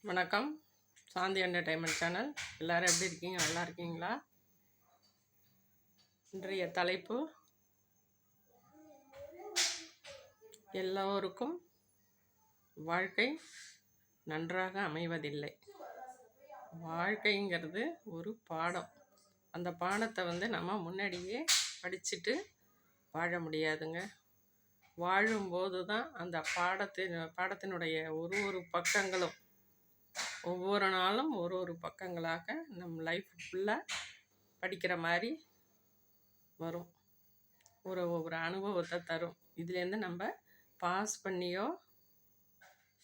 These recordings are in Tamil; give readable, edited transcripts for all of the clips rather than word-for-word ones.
வணக்கம். சாந்தி என்டர்டைன்மெண்ட் சேனல். எல்லோரும் எப்படி இருக்கீங்க? நல்லா இருக்கீங்களா? இன்றைய தலைப்பு, எல்லோருக்கும் வாழ்க்கை நன்றாக அமைவதில்லை. வாழ்க்கைங்கிறது ஒரு பாடம். அந்த பாடத்தை நம்ம முன்னாடியே படிச்சுட்டு வாழ முடியாதுங்க. வாழும்போது தான் அந்த பாடத்தினுடைய ஒரு பக்கங்களும் ஒவ்வொரு நாளும் ஒரு பக்கங்களாக நம்ம லைஃப் ஃபுல்லாக படிக்கிற மாதிரி வரும். ஒரு அனுபவத்தை தரும். இதுலேருந்து நம்ம பாஸ் பண்ணியோ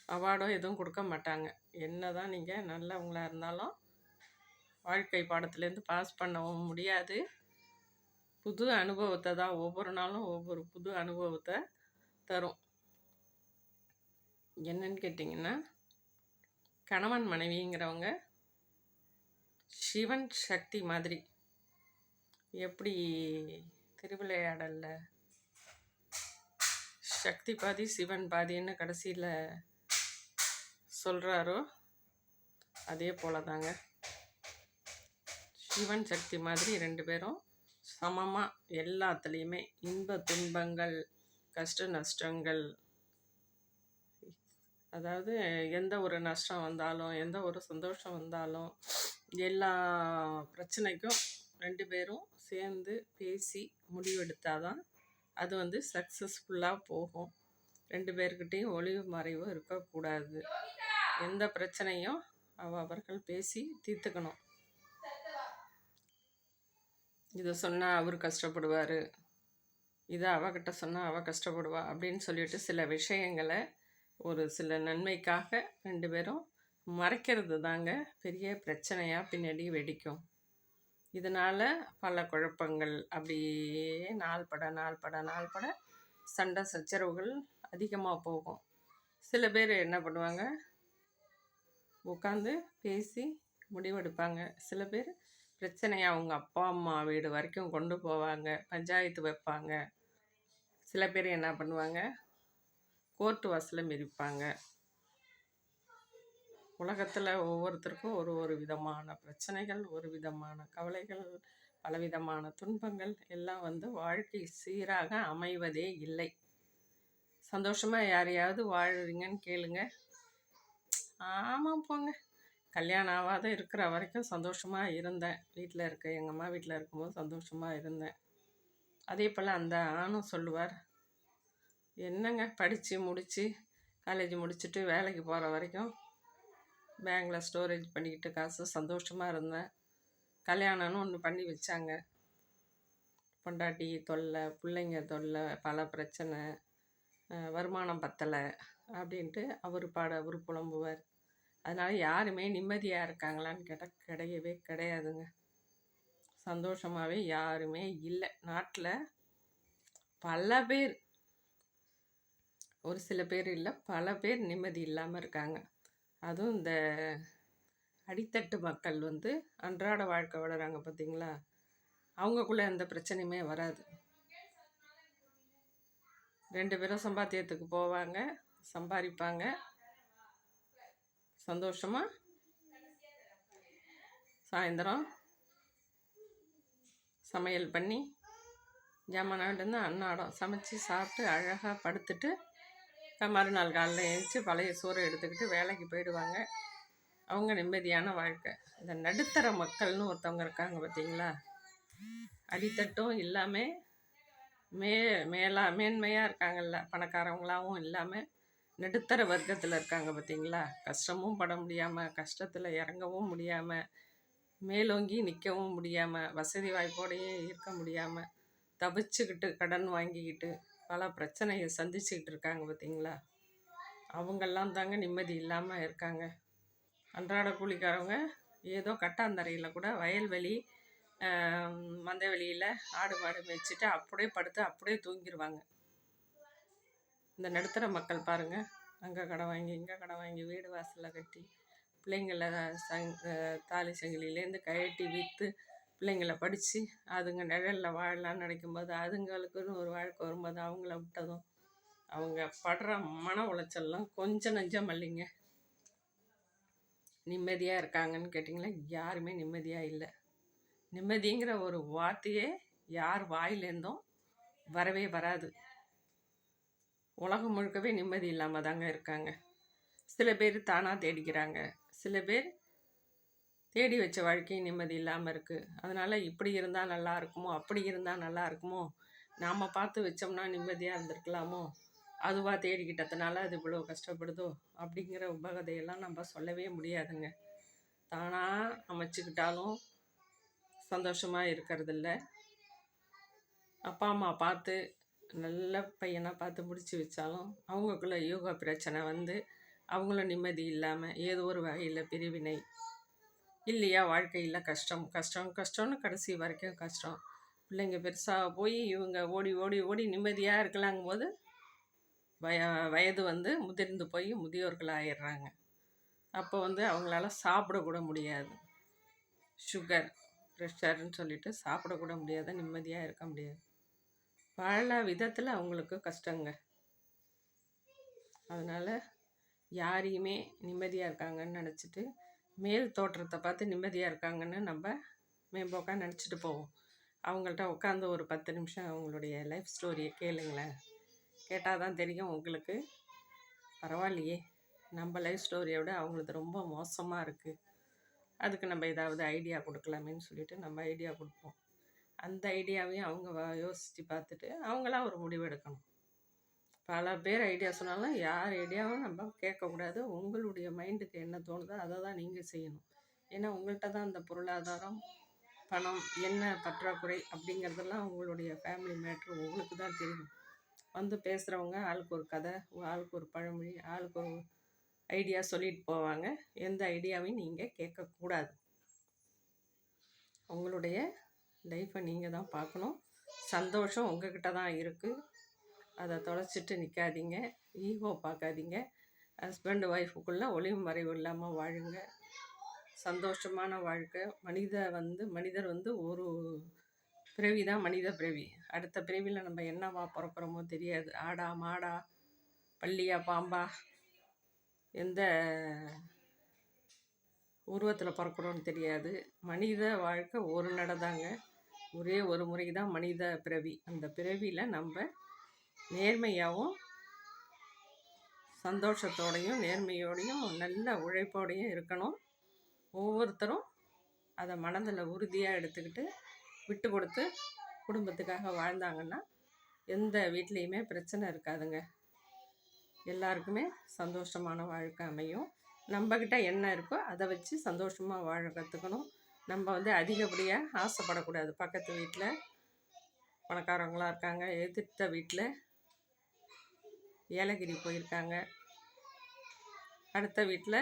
அவார்டோ எதுவும் கொடுக்க மாட்டாங்க. என்ன தான் நீங்கள் நல்லவங்களாக இருந்தாலும் வாழ்க்கை பாடத்துலேருந்து பாஸ் பண்ணவும் முடியாது. புது அனுபவத்தை தான் ஒவ்வொரு நாளும் ஒவ்வொரு புது அனுபவத்தை தரும். என்னன்னு கேட்டிங்கன்னா, கணவன் மனைவிங்கிறவங்க சிவன் சக்தி மாதிரி. எப்படி திருவிளையாடல்ல சக்தி பாதி சிவன் பாதின்னு கடைசியில் சொல்கிறாரோ அதே போல தாங்க. சிவன் சக்தி மாதிரி ரெண்டு பேரும் சமமாக எல்லாத்துலேயுமே இன்ப துன்பங்கள் கஷ்ட நஷ்டங்கள், அதாவது எந்த ஒரு நஷ்டம் வந்தாலும் எந்த ஒரு சந்தோஷம் வந்தாலும் எல்லா பிரச்சனைக்கும் ரெண்டு பேரும் சேர்ந்து பேசி முடிவெடுத்தாதான் அது சக்ஸஸ்ஃபுல்லாக போகும். ரெண்டு பேர்கிட்டையும் ஒளிவு மறைவு இருக்கக்கூடாது. எந்த பிரச்சனையும் அவர்கள் பேசி தீர்த்துக்கணும். இதை சொன்னால் அவர் கஷ்டப்படுவார், இதை அவகிட்ட சொன்னால் அவள் கஷ்டப்படுவா அப்படின்னு சொல்லிட்டு சில விஷயங்களை ஒரு சில நன்மைக்காக ரெண்டு பேரும் மறைக்கிறது தாங்க பெரிய பிரச்சனையாக பின்னாடி வெடிக்கும். இதனால் பல குழப்பங்கள் அப்படியே நாள் பட சண்டை சச்சரவுகள் அதிகமாக போகும். சில பேர் என்ன பண்ணுவாங்க, உட்காந்து பேசி முடிவெடுப்பாங்க. சில பேர் பிரச்சனையை அவங்க அப்பா அம்மா வீடு வரைக்கும் கொண்டு போவாங்க, பஞ்சாயத்து வைப்பாங்க. சில பேர் என்ன பண்ணுவாங்க, கோர்ட்டு வாசலை மிதிப்பாங்க. உலகத்தில் ஒவ்வொருத்தருக்கும் ஒரு விதமான பிரச்சனைகள், ஒரு விதமான கவலைகள், பலவிதமான துன்பங்கள் எல்லாம் வாழ்க்கை சீராக அமைவதே இல்லை. சந்தோஷமாக யாரையாவது வாழ்கிறீங்கன்னு கேளுங்க. ஆமாம் போங்க, கல்யாணம் ஆகாத இருக்கிற வரைக்கும் சந்தோஷமாக இருந்தேன், வீட்டில் இருக்க எங்கள் அம்மா வீட்டில் இருக்கும்போது சந்தோஷமாக இருந்தேன். அதே போல் அந்த ஆணும் சொல்லுவார், என்னங்க படித்து முடித்து காலேஜ் முடிச்சுட்டு வேலைக்கு போகிற வரைக்கும் பேங்கில் ஸ்டோரேஜ் பண்ணிக்கிட்டு காசு சந்தோஷமாக இருந்தேன். கல்யாணம்னு ஒன்று பண்ணி வச்சாங்க, பொண்டாட்டி தொல்லை, பிள்ளைங்க தொல்லை, பல பிரச்சனை, வருமானம் பத்தலை அப்படின்ட்டு அவர் புலம்புவார். அதனால் யாருமே நிம்மதியாக இருக்காங்களான்னு கேட்டால் கிடையவே கிடையாதுங்க. சந்தோஷமாகவே யாருமே இல்லை. நாட்டில் பல பேர், ஒரு சில பேர் இல்லை, பல பேர் நிம்மதி இல்லாமல் இருக்காங்க. அதுவும் இந்த அடித்தட்டு மக்கள் அன்றாட வாழ்க்கை வளராங்க பார்த்தீங்களா, அவங்கக்குள்ளே எந்த பிரச்சனையுமே வராது. ரெண்டு பேரும் சம்பாத்தியத்துக்கு போவாங்க, சம்பாதிப்பாங்க, சந்தோஷமாக சாயந்தரம் சமையல் பண்ணி ஜாமான்ட்டு அன்னாடம் சமைச்சு சாப்பிட்டு அழகாக படுத்துட்டு மறுநாள் காலையில் எழுந்துச்சி பழைய சோறு எடுத்துக்கிட்டு வேலைக்கு போயிடுவாங்க. அவங்க நிம்மதியான வாழ்க்கை. இந்த நடுத்தர மக்கள்னு ஒருத்தவங்க இருக்காங்க பார்த்தீங்களா, அடித்தட்டும் இல்லாமல் மேன்மையாக இருக்காங்கல்ல, பணக்காரவங்களாகவும் இல்லாமல் நடுத்தர வர்க்கத்தில் இருக்காங்க பார்த்தீங்களா. கஷ்டமும் பட முடியாமல், கஷ்டத்தில் இறங்கவும் முடியாமல், மேலோங்கி நிற்கவும் முடியாமல், வசதி வாய்ப்போடையே இருக்க முடியாமல் தவிச்சுக்கிட்டு கடன் வாங்கிக்கிட்டு பல பிரச்சனையை சந்திச்சுக்கிட்டு இருக்காங்க பார்த்தீங்களா. அவங்கெல்லாம் தாங்க நிம்மதி இல்லாமல் இருக்காங்க. அன்றாட கூலிக்காரவங்க ஏதோ கட்டாந்தரையில் கூட வயல்வெளி மந்தவெளியில் ஆடு மாடு மேய்ச்சிட்டு அப்படியே படுத்து அப்படியே தூங்கிடுவாங்க. இந்த நடுத்தர மக்கள் பாருங்கள், அங்கே கடை வாங்கி இங்கே கடை வாங்கி வீடு வாசலில் கட்டி பிள்ளைங்களை தாலி சங்கிலிலேருந்து கழட்டி விற்று பிள்ளைங்களை படித்து அதுங்க நிழலில் வாழலான்னு நினைக்கும்போது அதுங்களுக்குன்னு ஒரு வாழ்க்கை வரும்போது அவங்கள விட்டதும் அவங்க படுற மன உளைச்சல்லாம் கொஞ்சம் நஞ்சம் இல்லைங்க. நிம்மதியாக இருக்காங்கன்னு கேட்டிங்களா? யாருமே நிம்மதியாக இல்லை. நிம்மதிங்கிற ஒரு வார்த்தையே யார் வாயிலேருந்தும் வரவே வராது. உலகம் முழுக்கவே நிம்மதி இல்லாமல் தாங்க இருக்காங்க. சில பேர் தானாக தேடிக்கிறாங்க, சில பேர் தேடி வச்ச வாழ்க்கை நிம்மதி இல்லாமல் இருக்குது. அதனால் இப்படி இருந்தால் நல்லா இருக்குமோ, அப்படி இருந்தால் நல்லா இருக்குமோ, நாம் பார்த்து வச்சோம்னா நிம்மதியாக இருந்திருக்கலாமோ, அதுவாக தேடிக்கிட்டதுனால அது இவ்வளோ கஷ்டப்படுதோ அப்படிங்கிற உபகதையெல்லாம் நம்ம சொல்லவே முடியாதுங்க. தானாக அமைச்சுக்கிட்டாலும் சந்தோஷமாக இருக்கிறதில்ல. அப்பா அம்மா பார்த்து நல்ல பையனாக பார்த்து முடிச்சு வச்சாலும் அவங்களுக்குள்ள யோகா பிரச்சனை வந்து அவங்களும் நிம்மதி இல்லாமல் ஏதோ ஒரு வகையில் பிரிவினை இல்லையா, வாழ்க்கையில் கஷ்டம் கஷ்டம் கஷ்டம்னு கடைசி வரைக்கும் கஷ்டம். பிள்ளைங்க பெருசாக போய் இவங்க ஓடி ஓடி ஓடி நிம்மதியாக இருக்கலாங்கும் போது வயது வந்து முதிர்ந்து போய் முதியோர்கள் ஆயிடுறாங்க. அப்போ வந்து அவங்களால சாப்பிடக்கூட முடியாது. சுகர் ப்ரெஷர்னு சொல்லிட்டு சாப்பிடக்கூட முடியாது, நிம்மதியாக இருக்க முடியாது. பல விதத்தில் அவங்களுக்கு கஷ்டங்க. அதனால் யாரையுமே நிம்மதியாக இருக்காங்கன்னு நினச்சிட்டு மேல் தோற்றத்தை பார்த்து நிம்மதியாக இருக்காங்கன்னு நம்ம மேம்போக்காக நினச்சிட்டு போவோம். அவங்கள்ட்ட உட்காந்து ஒரு 10 நிமிஷம் அவங்களுடைய லைஃப் ஸ்டோரியை கேளுங்களேன். கேட்டால் தான் தெரியும் உங்களுக்கு, பரவாயில்லையே நம்ம லைஃப் ஸ்டோரியை விட அவங்களுக்கு ரொம்ப மோசமாக இருக்குது, அதுக்கு நம்ம ஏதாவது ஐடியா கொடுக்கலாமேன்னு சொல்லிட்டு நம்ம ஐடியா கொடுப்போம். அந்த ஐடியாவையும் அவங்க யோசித்து பார்த்துட்டு அவங்களாம் ஒரு முடிவு எடுக்கணும். பல பேர் ஐடியா சொன்னாலும் யார் ஐடியாவும் நம்ம கேட்கக்கூடாது. உங்களுடைய மைண்டுக்கு என்ன தோணுதோ அதை தான் நீங்கள் செய்யணும். ஏன்னா உங்கள்கிட்ட தான் அந்த பொருளாதாரம், பணம், என்ன பற்றாக்குறை அப்படிங்கிறதெல்லாம் உங்களுடைய ஃபேமிலி மேட்ரு உங்களுக்கு தான் தெரியும். வந்து பேசுகிறவங்க ஆளுக்கு ஒரு கதை, ஆளுக்கு ஒரு பழமொழி, ஆளுக்கு ஒரு ஐடியா சொல்லிட்டு போவாங்க. எந்த ஐடியாவையும் நீங்கள் கேட்கக்கூடாது. உங்களுடைய லைஃப்பை நீங்கள் தான் பார்க்கணும். சந்தோஷம் உங்ககிட்ட தான் இருக்குது. அதை தொலைச்சிட்டு நிற்காதீங்க, ஈகோ பார்க்காதீங்க. ஹஸ்பண்ட் ஒய்ஃபுக்குள்ளே ஒளிவு மறைவு இல்லாமல் வாழுங்க. சந்தோஷமான வாழ்க்கை. மனிதர் வந்து ஒரு பிறவி தான் மனித பிறவி. அடுத்த பிறவியில் நம்ம என்னவா பிறக்கிறோமோ தெரியாது. ஆடா மாடா பள்ளியா பாம்பா எந்த உருவத்தில் பிறக்கிறோன்னு தெரியாது. மனித வாழ்க்கை ஒரு நடதாங்க. ஒரே ஒரு முறை தான் மனித பிறவி. அந்த பிறவியில் நம்ம நேர்மையாகவும் சந்தோஷத்தோடையும் நேர்மையோடையும் நல்ல உழைப்போடையும் இருக்கணும். ஒவ்வொருத்தரும் அதை மனதில் உறுதியாக எடுத்துக்கிட்டு விட்டு கொடுத்து குடும்பத்துக்காக வாழ்ந்தாங்கன்னா எந்த வீட்லேயுமே பிரச்சனை இருக்காதுங்க. எல்லாருக்குமே சந்தோஷமான வாழ்க்கை அமையும். நம்மக்கிட்ட என்ன இருக்கோ அதை வச்சு சந்தோஷமாக வாழ கற்றுக்கணும். நம்ம வந்து அதிகப்படியாக ஆசைப்படக்கூடாது. பக்கத்து வீட்டில் பணக்காரங்களாக இருக்காங்க, எதிர்த்த வீட்டில் ஏலகிரி போயிருக்காங்க, அடுத்த வீட்டில்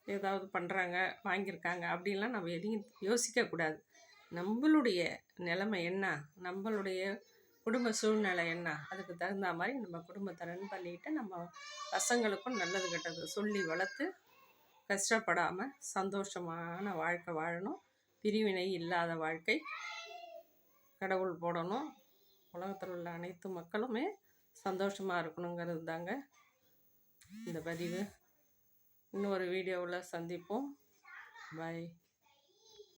ஏதாவது பண்ணுறாங்க, வாங்கியிருக்காங்க, அப்படின்லாம் நம்ம எதையும் யோசிக்கக்கூடாது. நம்மளுடைய நிலைமை என்ன, நம்மளுடைய குடும்ப சூழ்நிலை என்ன, அதுக்கு தகுந்த மாதிரி நம்ம குடும்பத்தை ரன் பண்ணிக்கிட்டு நம்ம பசங்களுக்கும் நல்லது கெட்டது சொல்லி வளர்த்து கஷ்டப்படாமல் சந்தோஷமான வாழ்க்கை வாழணும். பிரிவினை இல்லாத வாழ்க்கை கடவுள் போடணும். உலகத்தில் உள்ள அனைத்து மக்களுமே சந்தோஷமாக இருக்கணுங்கிறது தாங்க இந்த பதிவு. இன்னொரு வீடியோவில் சந்திப்போம். பாய்.